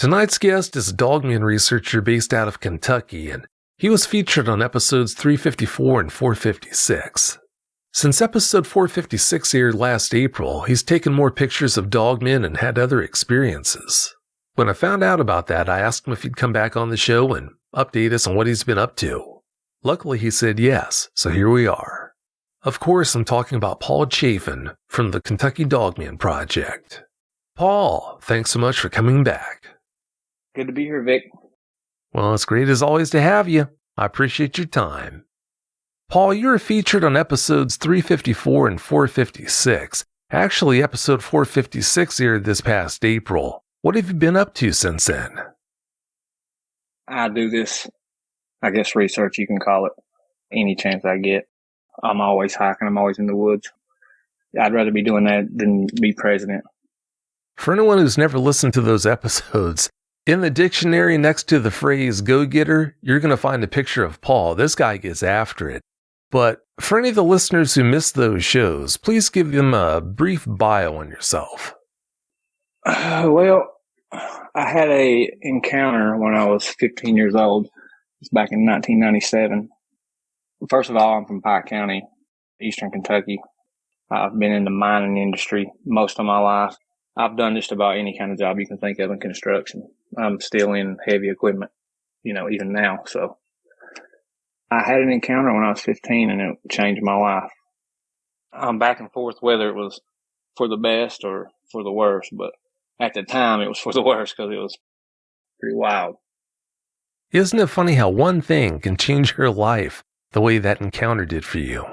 Tonight's guest is a Dogman researcher based out of Kentucky, and he was featured on episodes 354 and 456. Since episode 456 aired last April, he's taken more pictures of dogmen and had other experiences. When I found out about that, I asked him if he'd come back on the show and update us on what he's been up to. Luckily, he said yes, so here we are. Of course, I'm talking about Paul Chafin from the Kentucky Dogman Project. Paul, thanks so much for coming back. Good to be here, Vic. Well, it's great as always to have you. I appreciate your time. Paul, you were featured on episodes 354 and 456. Actually, episode 456 aired this past April. What have you been up to since then? I do this, I guess, research, you can call it, any chance I get. I'm always hiking. I'm always in the woods. I'd rather be doing that than be president. For anyone who's never listened to those episodes, in the dictionary next to the phrase go-getter, you're going to find a picture of Paul. This guy gets after it. But for any of the listeners who missed those shows, please give them a brief bio on yourself. Well, I had a encounter when I was 15 years old. It was back in 1997. First of all, I'm from Pike County, eastern Kentucky. I've been in the mining industry most of my life. I've done just about any kind of job you can think of in construction. I'm still in heavy equipment, even now. So I had an encounter when I was 15 and it changed my life. I'm back and forth whether it was for the best or for the worst, but at the time it was for the worst because it was pretty wild. Isn't it funny how one thing can change your life the way that encounter did for you?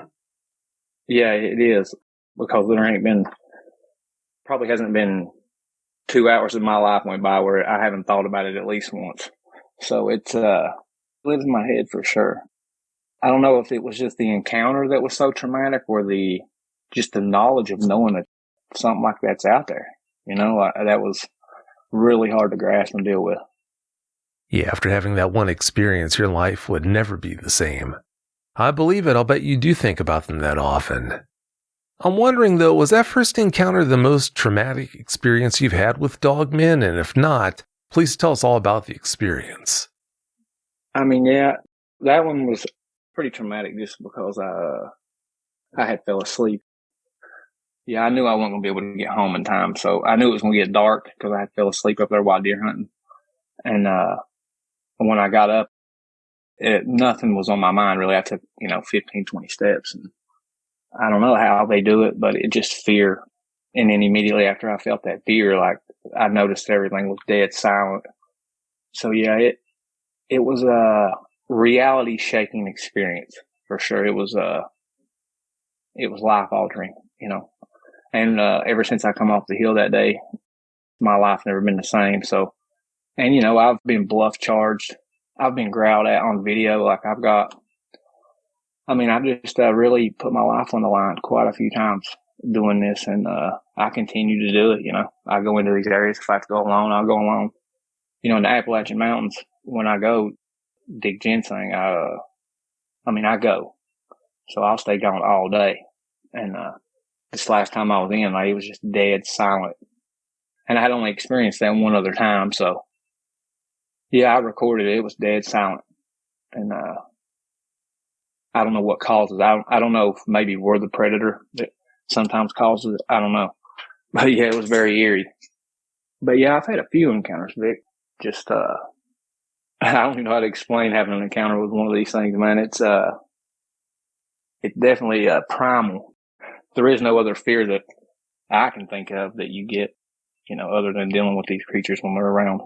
Yeah, it is, because there probably hasn't been 2 hours of my life went by where I haven't thought about it at least once. So it's lives in my head for sure. I don't know if it was just the encounter that was so traumatic or just the knowledge of knowing that something like that's out there. That was really hard to grasp and deal with. Yeah, after having that one experience, your life would never be the same. I believe it. I'll bet you do think about them that often. I'm wondering, though, was that first encounter the most traumatic experience you've had with dogmen? And if not, please tell us all about the experience. Yeah, that one was pretty traumatic just because I had fell asleep. Yeah, I knew I wasn't going to be able to get home in time, so I knew it was going to get dark because I had fell asleep up there while deer hunting. And when I got up, nothing was on my mind, really. I took, 15, 20 steps. And I don't know how they do it, but it just fear. And then immediately after I felt that fear, I noticed everything was dead silent. So, yeah, it was a reality-shaking experience, for sure. It was life-altering, And ever since I come off the hill that day, my life never been the same. So, and I've been bluff charged. I've been growled at on video. I've just really put my life on the line quite a few times doing this, and I continue to do it. I go into these areas. If I have to go alone, I'll go alone. In the Appalachian Mountains, when I go dig ginseng, I go. So I'll stay gone all day. And this last time I was in, it was just dead silent. And I had only experienced that one other time, so yeah, I recorded it. It was dead silent. And I don't know what causes it. I don't know if maybe we're the predator that sometimes causes it. I don't know. But yeah, it was very eerie. But yeah, I've had a few encounters, Vic. Just, I don't even know how to explain having an encounter with one of these things, man. It's definitely primal. There is no other fear that I can think of that you get, other than dealing with these creatures when they're around.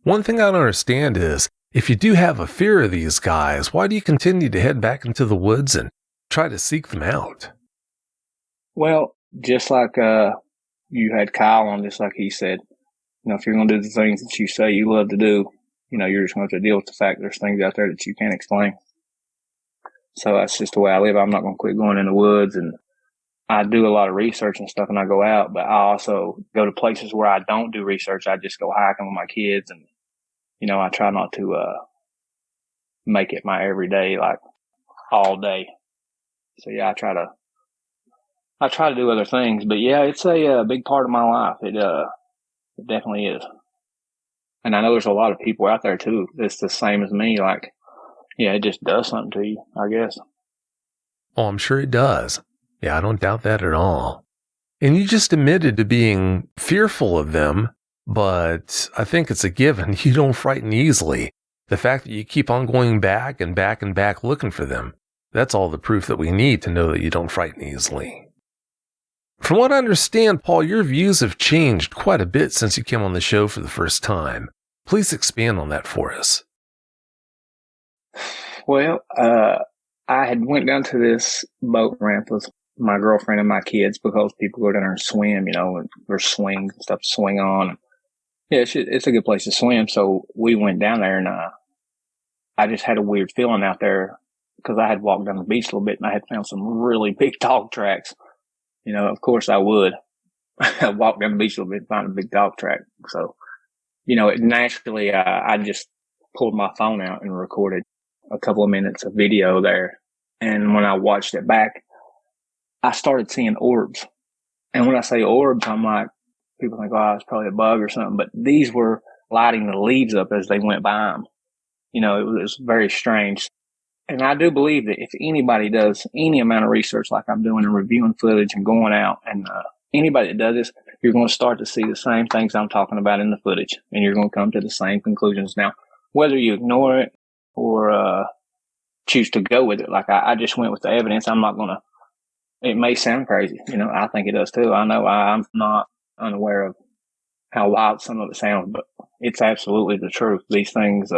One thing I don't understand is, if you do have a fear of these guys, why do you continue to head back into the woods and try to seek them out? Well, just like you had Kyle on, just like he said, if you're going to do the things that you say you love to do, you're just going to have to deal with the fact there's things out there that you can't explain. So that's just the way I live. I'm not going to quit going in the woods, and I do a lot of research and stuff, and I go out, but I also go to places where I don't do research. I just go hiking with my kids, and I try not to make it my everyday, all day. So yeah, I try to do other things, but yeah, it's a big part of my life. It definitely is. And I know there's a lot of people out there too that's the same as me. Like, yeah, it just does something to you, I guess. Oh, I'm sure it does. Yeah, I don't doubt that at all. And you just admitted to being fearful of them, but I think it's a given. You don't frighten easily. The fact that you keep on going back and back and back looking for them, that's all the proof that we need to know that you don't frighten easily. From what I understand, Paul, your views have changed quite a bit since you came on the show for the first time. Please expand on that for us. Well, I had went down to this boat ramp with my girlfriend and my kids because people go down there and swim, and there's swings and stuff to swing on. Yeah, it's a good place to swim. So we went down there, and I just had a weird feeling out there because I had walked down the beach a little bit and I had found some really big dog tracks. Of course I would walk down the beach a little bit and find a big dog track. So, naturally, I just pulled my phone out and recorded a couple of minutes of video there. And when I watched it back, I started seeing orbs. And when I say orbs, I'm like, people think, oh, it's probably a bug or something. But these were lighting the leaves up as they went by them. It was very strange. And I do believe that if anybody does any amount of research like I'm doing and reviewing footage and going out, and anybody that does this, you're going to start to see the same things I'm talking about in the footage. And you're going to come to the same conclusions. Now, whether you ignore it or choose to go with it, like I just went with the evidence, I'm not going to. It may sound crazy. I think it does too. I know I'm not unaware of how wild some of it sounds, but it's absolutely the truth. These things,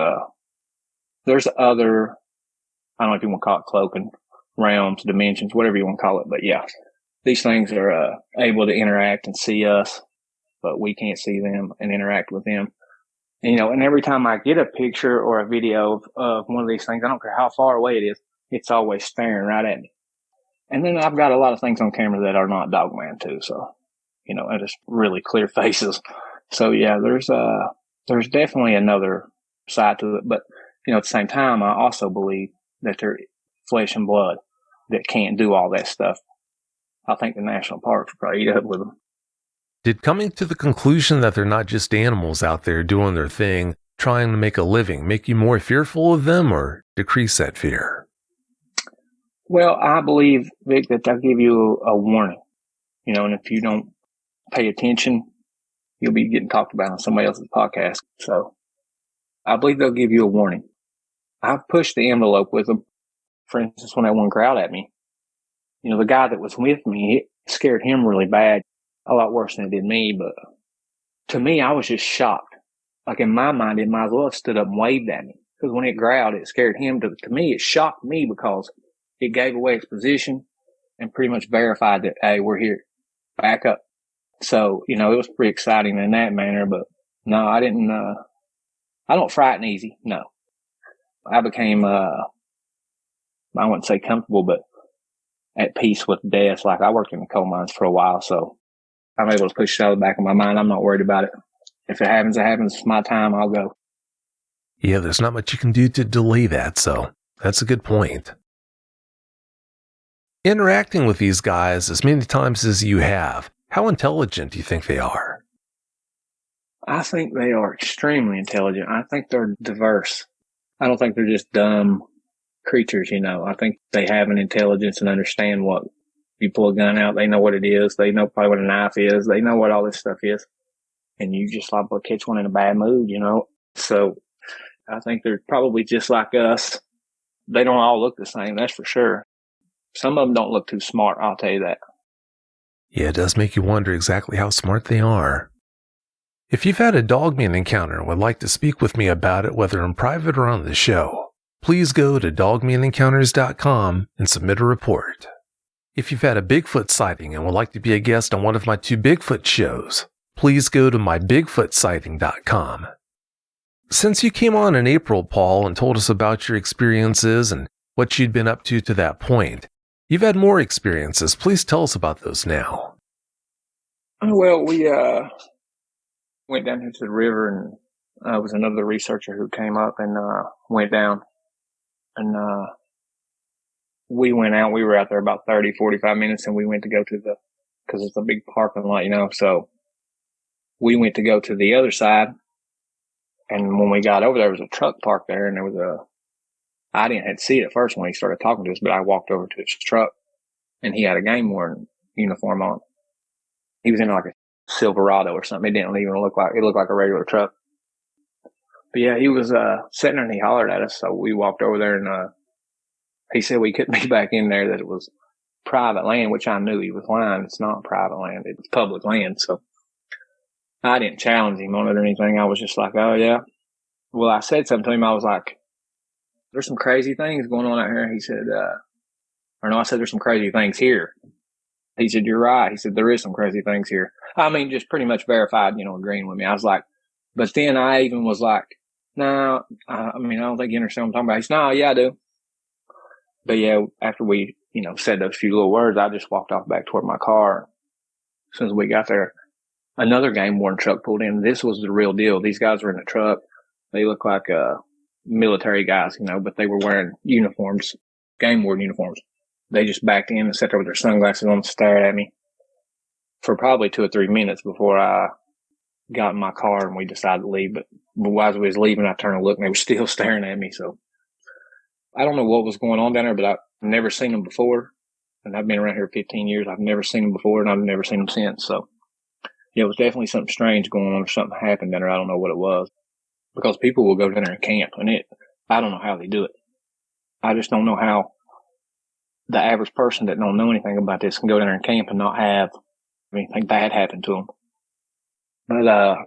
there's other, I don't know if you want to call it cloaking, realms, dimensions, whatever you want to call it. But yeah, these things are able to interact and see us, but we can't see them and interact with them. And every time I get a picture or a video of one of these things, I don't care how far away it is, it's always staring right at me. And then I've got a lot of things on camera that are not Dogman too. So, and it's really clear faces. So yeah, there's definitely another side to it. But, at the same time, I also believe that they're flesh and blood that can't do all that stuff. I think the national parks will probably eat up with them. Did coming to the conclusion that they're not just animals out there doing their thing, trying to make a living, make you more fearful of them or decrease that fear? Well, I believe, Vic, that they'll give you a warning, and if you don't pay attention, you'll be getting talked about on somebody else's podcast. So I believe they'll give you a warning. I've pushed the envelope with them. For instance, when that one growled at me, the guy that was with me, it scared him really bad, a lot worse than it did me. But to me, I was just shocked. Like in my mind, it might as well have stood up and waved at me. Because when it growled, it scared him. To me, it shocked me because it gave away its position and pretty much verified that, hey, we're here. Back up. So, it was pretty exciting in that manner. But no, I didn't, I don't frighten easy. No. I became, I wouldn't say comfortable, but at peace with death. Like I worked in the coal mines for a while, so I'm able to push it out of the back of my mind. I'm not worried about it. If it happens, it happens. It's my time. I'll go. Yeah, there's not much you can do to delay that, so that's a good point. Interacting with these guys as many times as you have, how intelligent do you think they are? I think they are extremely intelligent. I think they're diverse. I don't think they're just dumb creatures, I think they have an intelligence and understand what you pull a gun out. They know what it is. They know probably what a knife is. They know what all this stuff is. And you just liable to catch one in a bad mood, So I think they're probably just like us. They don't all look the same, that's for sure. Some of them don't look too smart, I'll tell you that. Yeah, it does make you wonder exactly how smart they are. If you've had a Dogman encounter and would like to speak with me about it, whether in private or on the show, please go to Dogman-encounters.com and submit a report. If you've had a Bigfoot sighting and would like to be a guest on one of my 2 Bigfoot shows, please go to mybigfootsighting.com. Since you came on in April, Paul, and told us about your experiences and what you'd been up to that point, you've had more experiences. Please tell us about those now. Well, we went down here to the river, and was another researcher who came up and went down. And we went out. We were out there about 30, 45 minutes, and we went to go to because it's a big parking lot, So we went to go to the other side. And when we got over there was a truck parked there, and I didn't had to see it at first when he started talking to us, but I walked over to his truck, and he had a game warden uniform on. He was in like a Silverado or something. It didn't even looked like a regular truck. But yeah, he was sitting there and he hollered at us. So we walked over there, and he said we couldn't be back in there, that it was private land, which I knew he was lying. It's not private land. It's public land. So I didn't challenge him on it or anything. I was just like, oh, yeah. Well, I said something to him. I was like, there's some crazy things going on out here. He said, I said, there's some crazy things here. He said, you're right. He said, there is some crazy things here. I mean, just pretty much verified, agreeing with me. I was like, but then I even was like, no, I don't think you understand what I'm talking about. He said, no, yeah, I do. But yeah, after we, said those few little words, I just walked off back toward my car. As soon as we got there, another game warden truck pulled in. This was the real deal. These guys were in the truck. They looked like military guys, but they were wearing uniforms, game warden uniforms. They just backed in and sat there with their sunglasses on and stared at me for probably 2 or 3 minutes before I got in my car and we decided to leave. But as we was leaving, I turned and looked, and they were still staring at me. So I don't know what was going on down there, but I've never seen them before. And I've been around here 15 years. I've never seen them before, and I've never seen them since. So yeah, it was definitely something strange going on, or something happened down there. I don't know what it was, because people will go down there and camp, and I don't know how they do it. I just don't know how the average person that don't know anything about this can go down there and camp and not have anything bad happen to them. But,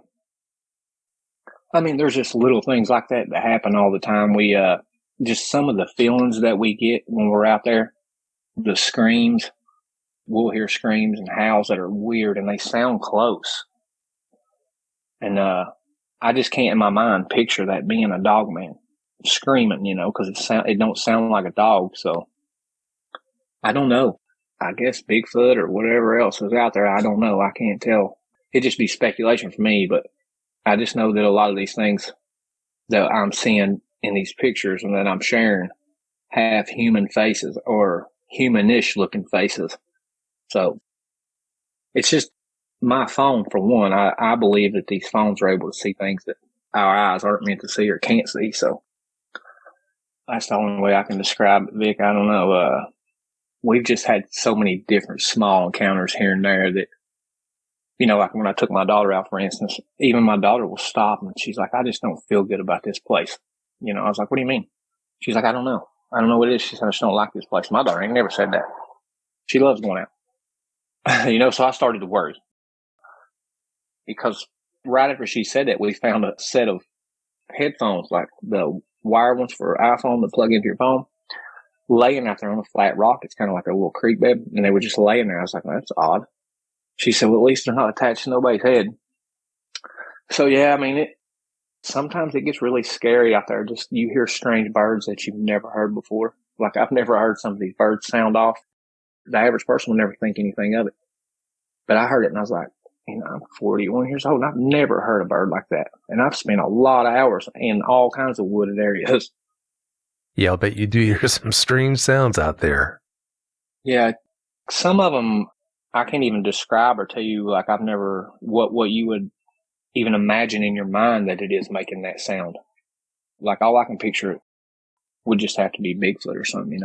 there's just little things like that happen all the time. We, just some of the feelings that we get when we're out there, the screams, we'll hear screams and howls that are weird, and they sound close. And, I just can't in my mind picture that being a dogman screaming, because it don't sound like a dog. So I don't know. I guess Bigfoot or whatever else is out there. I don't know. I can't tell. It'd just be speculation for me, but I just know that a lot of these things that I'm seeing in these pictures and that I'm sharing have human faces or humanish looking faces. So it's just my phone, for one. I believe that these phones are able to see things that our eyes aren't meant to see or can't see. So that's the only way I can describe it, Vic. I don't know. We've just had so many different small encounters here and there that, like when I took my daughter out, for instance, even my daughter will stop and she's like, I just don't feel good about this place. I was like, what do you mean? She's like, I don't know. I don't know what it is. She said, I just don't like this place. My daughter ain't never said that. She loves going out. So I started to worry. Because right after she said that, we found a set of headphones, like the wire ones for iPhone that plug into your phone, laying out there on a flat rock. It's kind of like a little creek bed, and they were just laying there. I was like, well, that's odd. She said, well, at least they're not attached to nobody's head. So yeah, sometimes it gets really scary out there. Just you hear strange birds that you've never heard before. Like I've never heard some of these birds sound off. The average person would never think anything of it. But I heard it and I was like, I'm 41 years old and I've never heard a bird like that. And I've spent a lot of hours in all kinds of wooded areas. Yeah, I'll bet you do hear some strange sounds out there. Yeah, some of them I can't even describe or tell you, like I've never, what you would even imagine in your mind that it is making that sound. Like all I can picture it would just have to be Bigfoot or something,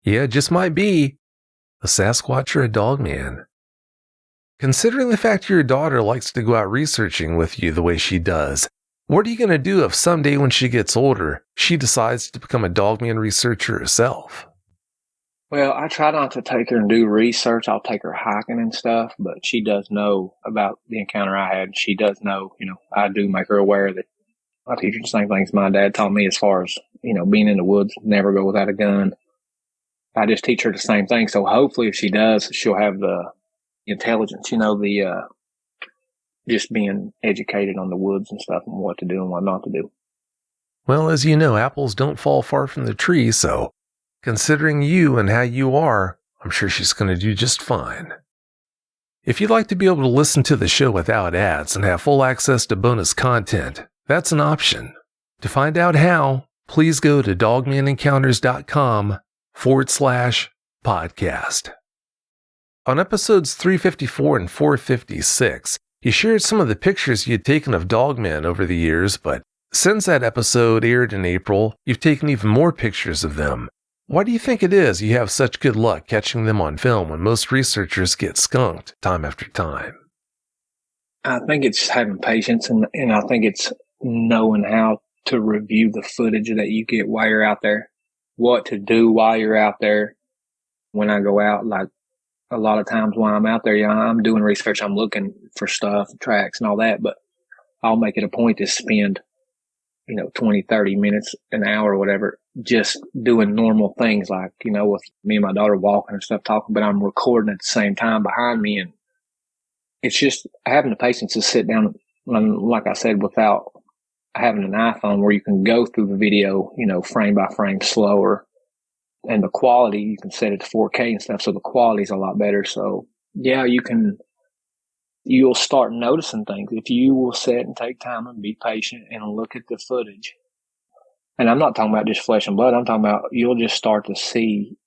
Yeah, it just might be a Sasquatch or a Dogman. Considering the fact your daughter likes to go out researching with you the way she does, what are you going to do if someday when she gets older, she decides to become a Dogman researcher herself? Well, I try not to take her and do research. I'll take her hiking and stuff, but she does know about the encounter I had. She does know, I do make her aware that I teach her the same things my dad taught me as far as, being in the woods, never go without a gun. I just teach her the same thing. So hopefully if she does, she'll have the intelligence, just being educated on the woods and stuff and what to do and what not to do. Well, as you know, apples don't fall far from the tree, so considering you and how you are, I'm sure she's going to do just fine. If you'd like to be able to listen to the show without ads and have full access to bonus content, that's an option. To find out how, please go to dogmanencounters.com/podcast. On episodes 354 and 456, You shared some of the pictures you'd taken of dogmen over the years, but since that episode aired in April, you've taken even more pictures of them. Why do you think it is you have such good luck catching them on film when most researchers get skunked time after time? I think it's having patience, and I think it's knowing how to review the footage that you get while you're out there, what to do while you're out there. When I go out, like a lot of times when I'm out there, I'm doing research, I'm looking for stuff, tracks and all that, but I'll make it a point to spend, 20, 30 minutes, an hour or whatever, just doing normal things like, with me and my daughter walking and stuff talking, but I'm recording at the same time behind me. And it's just having the patience to sit down, and like I said, without having an iPhone where you can go through the video, frame by frame slower. And the quality, you can set it to 4K and stuff, so the quality is a lot better. So, yeah, you'll start noticing things if you will sit and take time and be patient and look at the footage. And I'm not talking about just flesh and blood. I'm talking about you'll just start to see,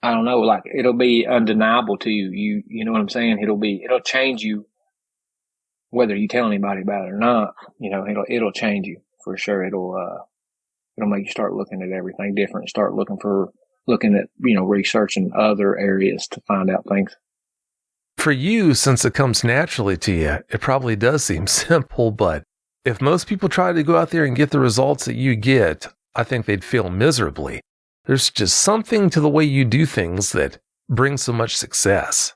I don't know, like it'll be undeniable to you. You know what I'm saying? It'll change you whether you tell anybody about it or not. It'll change you for sure. It'll make you start looking at everything different, start looking at, researching other areas to find out things. For you, since it comes naturally to you, it probably does seem simple, but if most people try to go out there and get the results that you get, I think they'd fail miserably. There's just something to the way you do things that brings so much success.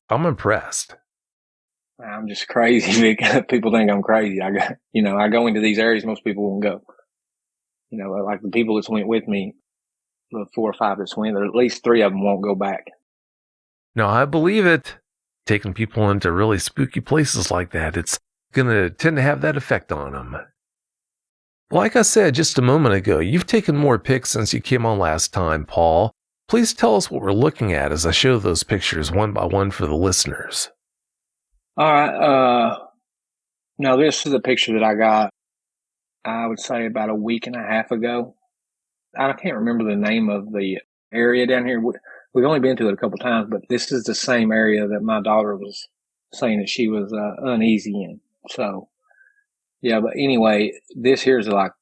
I'm impressed. I'm just crazy. People think I'm crazy. I go into these areas most people won't go. Like the people that's went with me, the 4 or 5 that's went, or at least 3 of them won't go back. No, I believe it. Taking people into really spooky places like that, it's going to tend to have that effect on them. Like I said just a moment ago, you've taken more pics since you came on last time, Paul. Please tell us what we're looking at as I show those pictures one by one for the listeners. All right. Now, this is a picture that I got, I would say, about a week and a half ago. I can't remember the name of the area down here. We've only been to it a couple times, but this is the same area that my daughter was saying that she was uneasy in. So, yeah, but anyway, this here's a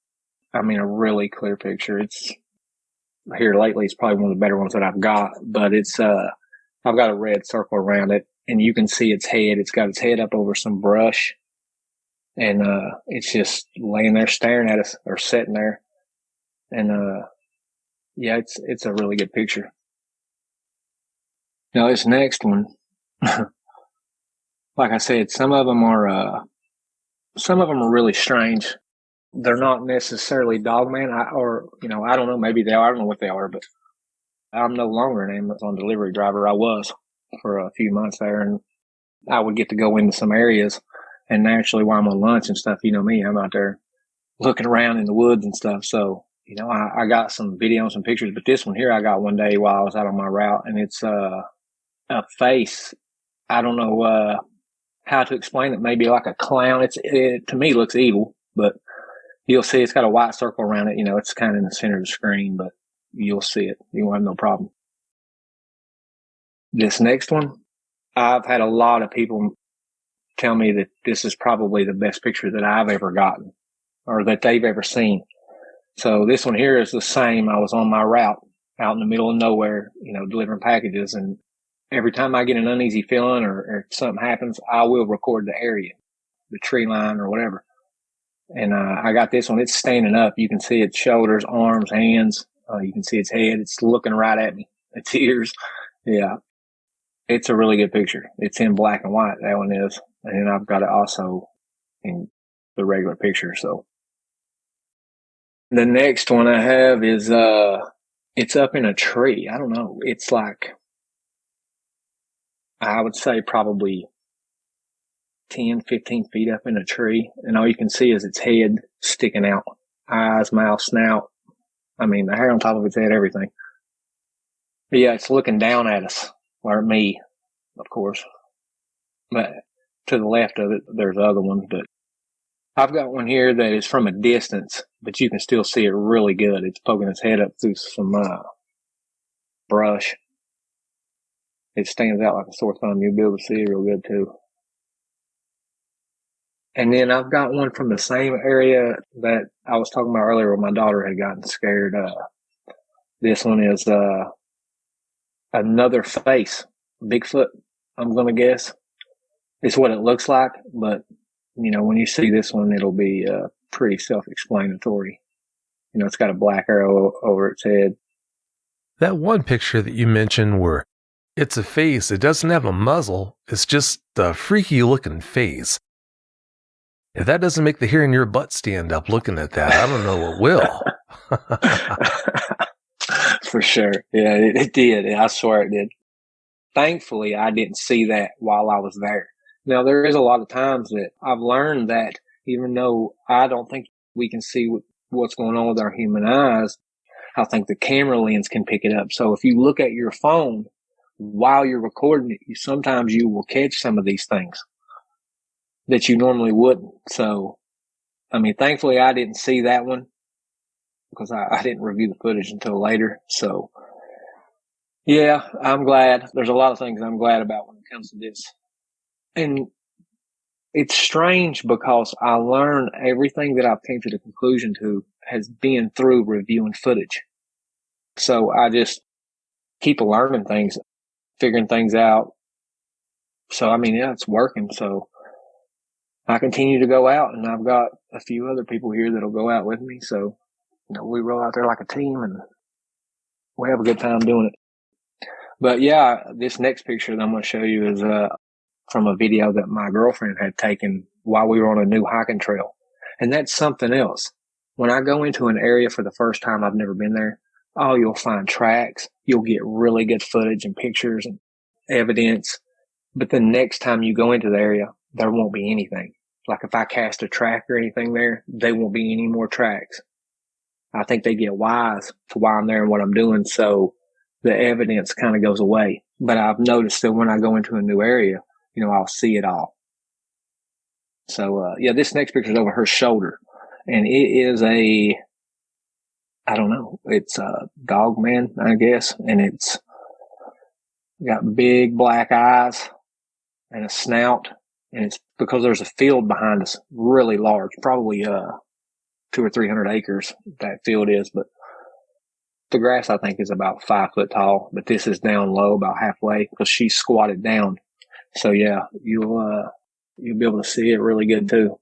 really clear picture. It's here lately. It's probably one of the better ones that I've got, but it's, I've got a red circle around it and you can see its head. It's got its head up over some brush and, it's just laying there staring at us or sitting there. And, yeah, it's a really good picture. Now, this next one, like I said, some of them are really strange. They're not necessarily dogman, I don't know, maybe they are. I don't know what they are, but I'm no longer an Amazon delivery driver. I was for a few months there, and I would get to go into some areas, and naturally while I'm on lunch and stuff, me, I'm out there looking around in the woods and stuff. So, I got some video and some pictures, but this one here I got one day while I was out on my route, and it's a face. I don't know how to explain it. Maybe like a clown. It to me looks evil, but you'll see it's got a white circle around it. It's kind of in the center of the screen, but you'll see it. You won't have no problem. This next one, I've had a lot of people tell me that this is probably the best picture that I've ever gotten or that they've ever seen. So this one here is the same. I was on my route out in the middle of nowhere, delivering packages. And every time I get an uneasy feeling or something happens, I will record the area, the tree line or whatever. And I got this one. It's standing up. You can see its shoulders, arms, hands. You can see its head. It's looking right at me. Its ears. Yeah. It's a really good picture. It's in black and white. That one is. And then I've got it also in the regular picture. So the next one I have is, it's up in a tree. I don't know. It's like, I would say probably 10, 15 feet up in a tree. And all you can see is its head sticking out. Eyes, mouth, snout. I mean, the hair on top of its head, everything. But yeah, it's looking down at us. Or me, of course. But to the left of it, there's other ones. But I've got one here that is from a distance, but you can still see it really good. It's poking its head up through some brush. It stands out like a sore thumb. You'll be able to see it real good too. And then I've got one from the same area that I was talking about earlier where my daughter had gotten scared. This one is another face, Bigfoot, I'm going to guess. It's what it looks like, but, when you see this one, it'll be pretty self-explanatory. It's got a black arrow over its head. That one picture that you mentioned where it's a face, it doesn't have a muzzle, it's just a freaky looking face. If that doesn't make the hair in your butt stand up looking at that, I don't know what will. For sure. Yeah, it did. I swear it did. Thankfully, I didn't see that while I was there. Now, there is a lot of times that I've learned that even though I don't think we can see what's going on with our human eyes, I think the camera lens can pick it up. So if you look at your phone while you're recording it, sometimes you will catch some of these things that you normally wouldn't. So, thankfully I didn't see that one because I didn't review the footage until later. So, yeah, I'm glad. There's a lot of things I'm glad about when it comes to this. And it's strange because I learned everything that I've came to the conclusion to has been through reviewing footage. So I just keep learning things, figuring things out. So, it's working. So I continue to go out, and I've got a few other people here that'll go out with me. So, we roll out there like a team, and we have a good time doing it. But yeah, this next picture that I'm going to show you is from a video that my girlfriend had taken while we were on a new hiking trail. And that's something else. When I go into an area for the first time, I've never been there. Oh, you'll find tracks. You'll get really good footage and pictures and evidence. But the next time you go into the area, there won't be anything. Like if I cast a track or anything there, there won't be any more tracks. I think they get wise to why I'm there and what I'm doing. So the evidence kind of goes away. But I've noticed that when I go into a new area, I'll see it all. So, this next picture is over her shoulder. And it is I don't know, it's a Dogman, I guess. And it's got big black eyes and a snout. And it's because there's a field behind us, really large, probably 200 or 300 acres that field is. But the grass, I think, is about 5 foot tall. But this is down low, about halfway, because she's squatted down. So yeah, you'll be able to see it really good too.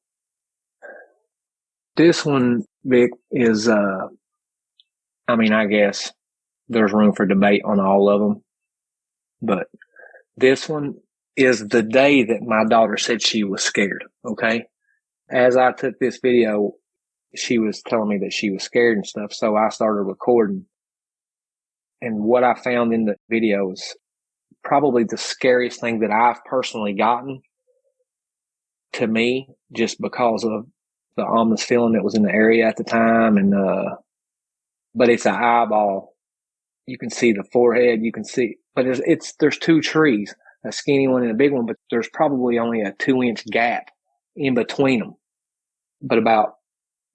This one, Vic, is I guess there's room for debate on all of them, but this one is the day that my daughter said she was scared. Okay, as I took this video, she was telling me that she was scared and stuff, so I started recording. And what I found in the video is probably the scariest thing that I've personally gotten to me, just because of the ominous feeling that was in the area at the time. And but it's an eyeball. You can see the forehead. You can see, but there's two trees, a skinny one and a big one, but there's probably only a 2-inch gap in between them. But about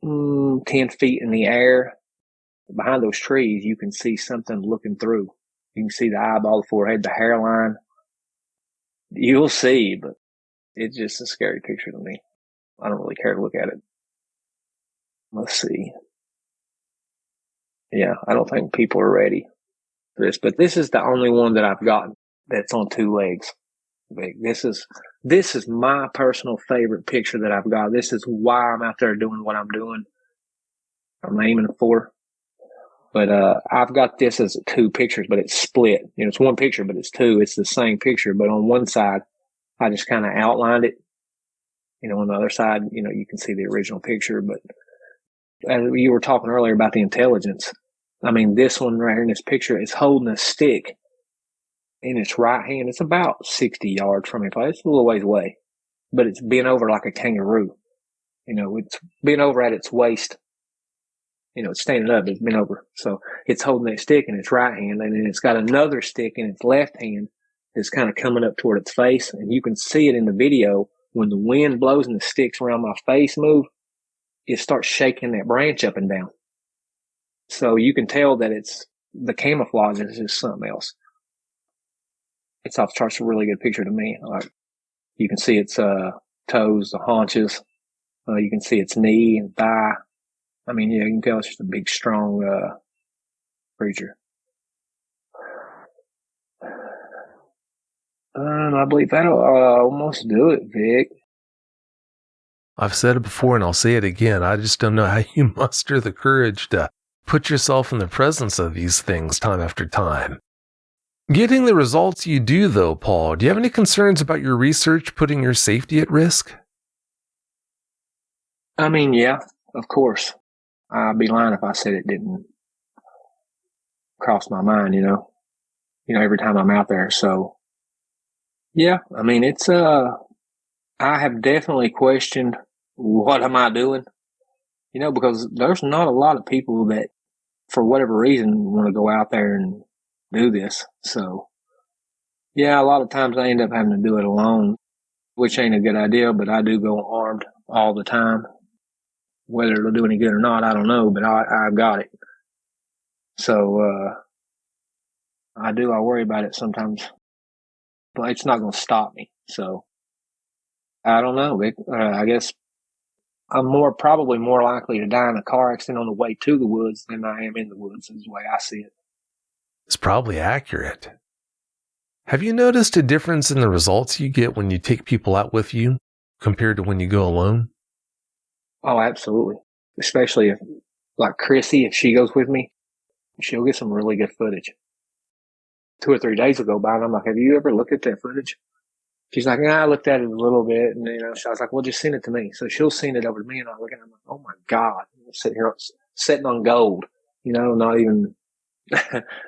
10 feet in the air behind those trees, you can see something looking through. You can see the eyeball, the forehead, the hairline. You'll see, but it's just a scary picture to me. I don't really care to look at it. Let's see. Yeah, I don't think people are ready for this, but this is the only one that I've gotten that's on 2 legs. This is my personal favorite picture that I've got. This is why I'm out there doing what I'm doing. I'm aiming for. But I've got this as 2 pictures, but it's split. It's 1 picture, but it's 2. It's the same picture, but on one side, I just kind of outlined it. On the other side, you can see the original picture. But as you were talking earlier about the intelligence, this one right here in this picture is holding a stick in its right hand. It's about 60 yards from it. It's a little ways away, but it's bent over like a kangaroo. It's bent over at its waist. It's standing up, it's bent over. So it's holding that stick in its right hand, and then it's got another stick in its left hand that's kind of coming up toward its face. And you can see it in the video when the wind blows and the sticks around my face move, it starts shaking that branch up and down. So you can tell that the camouflage is just something else. It's off the charts, a really good picture to me. You can see it's toes, the haunches. You can see its knee and thigh. I mean, yeah, you can tell it's just a big, strong creature. I believe that'll almost do it, Vic. I've said it before and I'll say it again. I just don't know how you muster the courage to put yourself in the presence of these things time after time. Getting the results you do, though, Paul, do you have any concerns about your research putting your safety at risk? I mean, yeah, of course. I'd be lying if I said it didn't cross my mind, every time I'm out there. So, yeah, I mean, it's, I have definitely questioned what am I doing, because there's not a lot of people that, for whatever reason, want to go out there and do this. So, yeah, a lot of times I end up having to do it alone, which ain't a good idea, but I do go armed all the time. Whether it'll do any good or not, I don't know, but I've got it. So, I worry about it sometimes, but it's not going to stop me. So, I don't know. I guess I'm probably more likely to die in a car accident on the way to the woods than I am in the woods, is the way I see it. It's probably accurate. Have you noticed a difference in the results you get when you take people out with you compared to when you go alone? Oh, absolutely. Especially if, like Chrissy, if she goes with me, she'll get some really good footage. 2 or 3 days ago by, and I'm like, have you ever looked at that footage? She's like, I looked at it a little bit, and so I was like, well, just send it to me. So she'll send it over to me, and I look at it, I'm like, oh my God, I'm sitting here sitting on gold, not even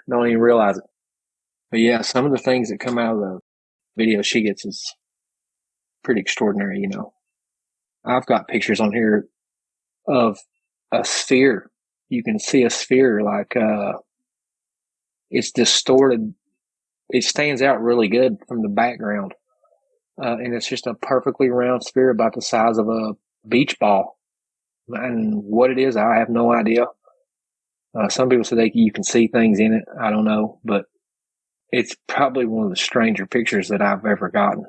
don't even realize it. But yeah, some of the things that come out of the video she gets is pretty extraordinary. I've got pictures on here of a sphere. You can see a sphere like it's distorted. It stands out really good from the background. And it's just a perfectly round sphere about the size of a beach ball. And what it is, I have no idea. Some people say you can see things in it. I don't know, but it's probably one of the stranger pictures that I've ever gotten.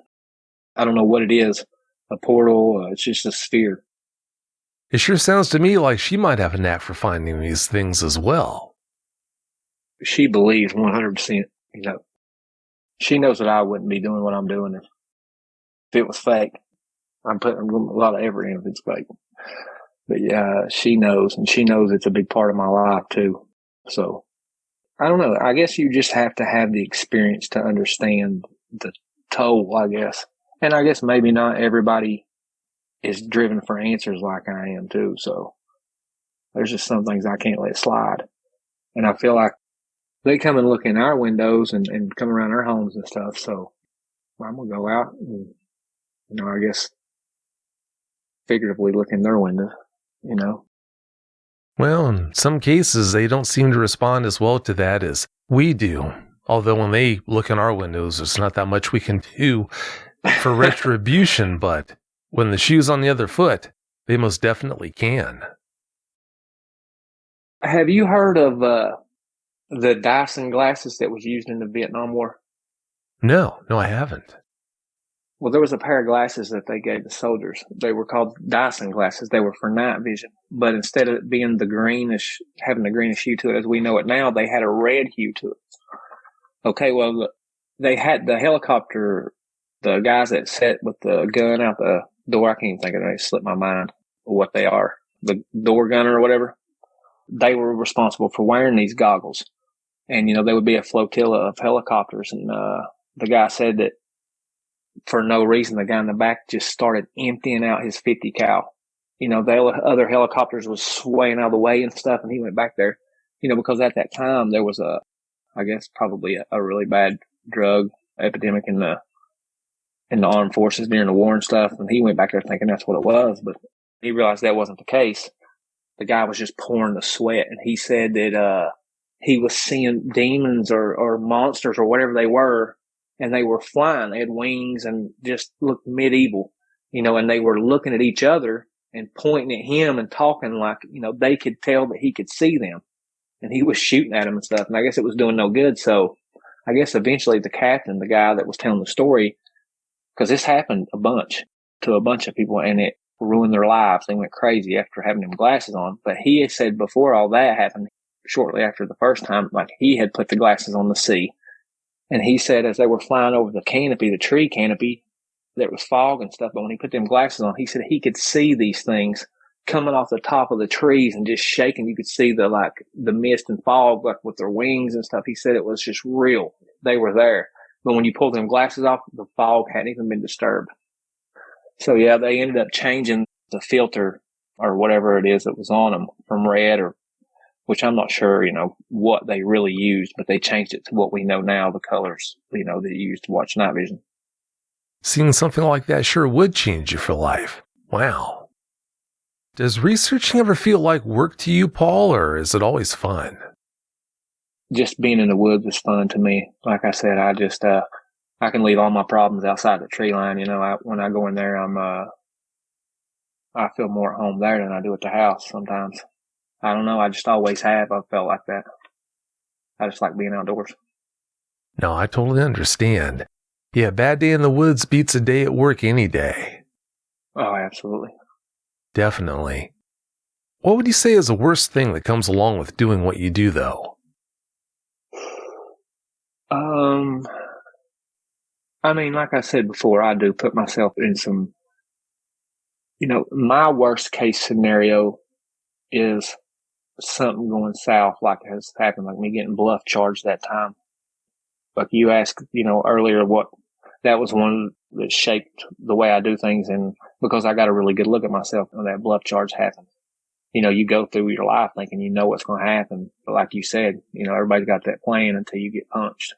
I don't know what it is. A portal. It's just a sphere. It sure sounds to me like she might have a knack for finding these things as well. She believes 100%. She knows that I wouldn't be doing what I'm doing if it was fake. I'm putting a lot of effort in if it's fake. But yeah, she knows, and she knows it's a big part of my life too. So I don't know. I guess you just have to have the experience to understand the toll, I guess. And I guess maybe not everybody is driven for answers like I am too. So there's just some things I can't let slide. And I feel like they come and look in our windows and come around our homes and stuff. So I'm going to go out and, I guess figuratively look in their windows, Well, in some cases, they don't seem to respond as well to that as we do. Although when they look in our windows, there's not that much we can do for retribution, but when the shoe's on the other foot, they most definitely can. Have you heard of the Dyson glasses that was used in the Vietnam War? No, I haven't. Well, there was a pair of glasses that they gave the soldiers. They were called Dyson glasses. They were for night vision. But instead of it being having the greenish hue to it as we know it now, they had a red hue to it. Okay, well, they had the helicopter, the guys that sat with the gun out the door, I can't even think of it. It slipped my mind what they are. The door gunner or whatever. They were responsible for wearing these goggles. And, there would be a flotilla of helicopters. And the guy said that for no reason, the guy in the back just started emptying out his 50 cal. The other helicopters was swaying out of the way and stuff. And he went back there, because at that time there was I guess probably a really bad drug epidemic in the armed forces during the war and stuff. And he went back there thinking that's what it was, but he realized that wasn't the case. The guy was just pouring the sweat, and he said that he was seeing demons or monsters or whatever they were, and they were flying. They had wings and just looked medieval, and they were looking at each other and pointing at him and talking like, they could tell that he could see them, and he was shooting at them and stuff. And I guess it was doing no good. So I guess eventually the captain, the guy that was telling the story, because this happened a bunch, to a bunch of people, and it ruined their lives. They went crazy after having them glasses on. But he had said before all that happened, shortly after the first time, like he had put the glasses on to see. And he said as they were flying over the canopy, the tree canopy, there was fog and stuff. But when he put them glasses on, he said he could see these things coming off the top of the trees and just shaking. You could see the mist and fog, like with their wings and stuff. He said it was just real. They were there. But when you pulled them glasses off, the fog hadn't even been disturbed. So yeah, they ended up changing the filter or whatever it is that was on them from red, or which I'm not sure, what they really used, but they changed it to what we know now, the colors, that you use to watch night vision. Seeing something like that sure would change you for life. Wow. Does researching ever feel like work to you, Paul, or is it always fun? Just being in the woods is fun to me. Like I said, I just, I can leave all my problems outside the tree line. When I go in there, I feel more at home there than I do at the house sometimes. I don't know. I just always have. I've felt like that. I just like being outdoors. No, I totally understand. Yeah, a bad day in the woods beats a day at work any day. Oh, absolutely. Definitely. What would you say is the worst thing that comes along with doing what you do, though? Like I said before, I do put myself in some, my worst case scenario is something going south, like has happened, like me getting bluff charged that time. Like you asked, earlier, what that was one that shaped the way I do things, and because I got a really good look at myself when that bluff charge happened. You go through your life thinking you know what's going to happen, but like you said, everybody's got that plan until you get punched.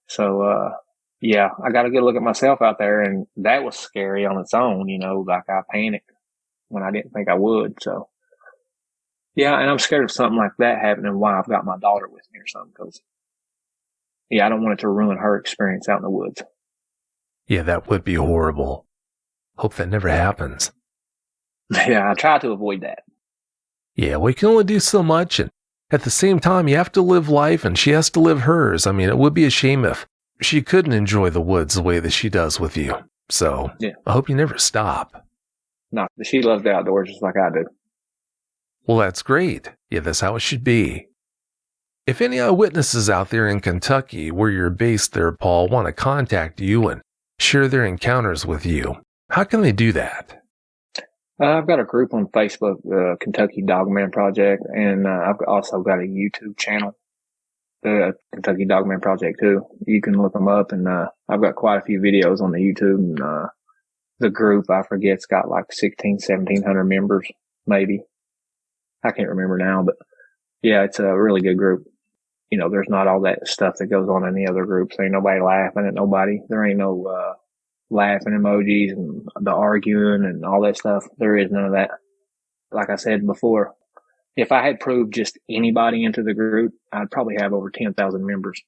So, yeah, I got a good look at myself out there, and that was scary on its own. Like I panicked when I didn't think I would. So, yeah, and I'm scared of something like that happening while I've got my daughter with me or something, because, yeah, I don't want it to ruin her experience out in the woods. Yeah, that would be horrible. Hope that never happens. Yeah, I try to avoid that. Yeah, we can only do so much, and at the same time, you have to live life, and she has to live hers. I mean, it would be a shame if she couldn't enjoy the woods the way that she does with you. So, yeah. I hope you never stop. No, she loves the outdoors just like I do. Well, that's great. Yeah, that's how it should be. If any eyewitnesses out there in Kentucky, where you're based there, Paul, want to contact you and share their encounters with you, how can they do that? I've got a group on Facebook, Kentucky Dogman Project, and I've also got a YouTube channel, the Kentucky Dogman Project too. You can look them up, and I've got quite a few videos on the YouTube. And the group, I forget, it's got like 1,700 members, maybe. I can't remember now, but yeah, it's a really good group. There's not all that stuff that goes on in the other groups. There ain't nobody laughing at nobody. There ain't no laughing emojis and the arguing and all that stuff. There is none of that. Like I said before, if I had proved just anybody into the group, I'd probably have over 10,000 members.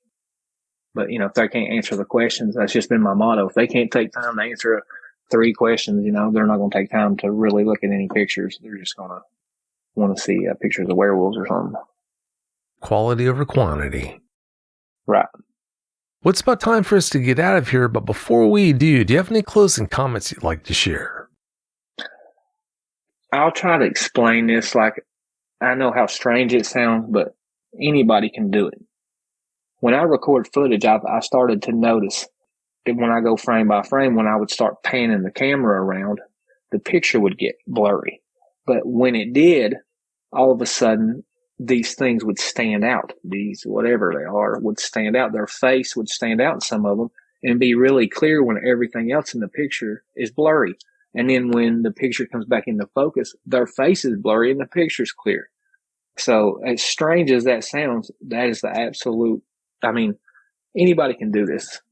But, if they can't answer the questions, that's just been my motto. If they can't take time to answer 3 questions, they're not going to take time to really look at any pictures. They're just going to want to see pictures of werewolves or something. Quality over quantity. Right. Well, it's about time for us to get out of here, but before we do you have any closing comments you'd like to share? I'll try to explain this. Like, I know how strange it sounds, but anybody can do it. When I record footage, I started to notice that when I go frame by frame, when I would start panning the camera around, the picture would get blurry. But when it did, all of a sudden, these things would stand out. These, whatever they are, would stand out. Their face would stand out in some of them and be really clear when everything else in the picture is blurry. And then when the picture comes back into focus, their face is blurry and the picture's clear. So as strange as that sounds, that is the absolute, anybody can do this.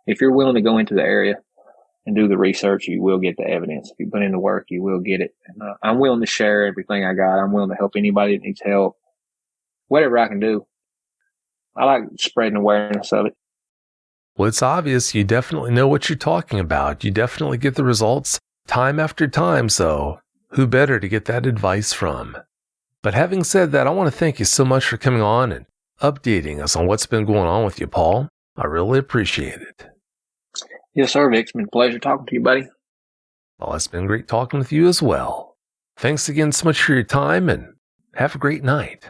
If you're willing to go into the area and do the research, you will get the evidence. If you put in the work, you will get it. And, I'm willing to share everything I got. I'm willing to help anybody that needs help. Whatever I can do. I like spreading awareness of it. Well, it's obvious you definitely know what you're talking about. You definitely get the results time after time, so who better to get that advice from? But having said that, I want to thank you so much for coming on and updating us on what's been going on with you, Paul. I really appreciate it. Yes, sir, Vic. It's been a pleasure talking to you, buddy. Well, it's been great talking with you as well. Thanks again so much for your time, and have a great night.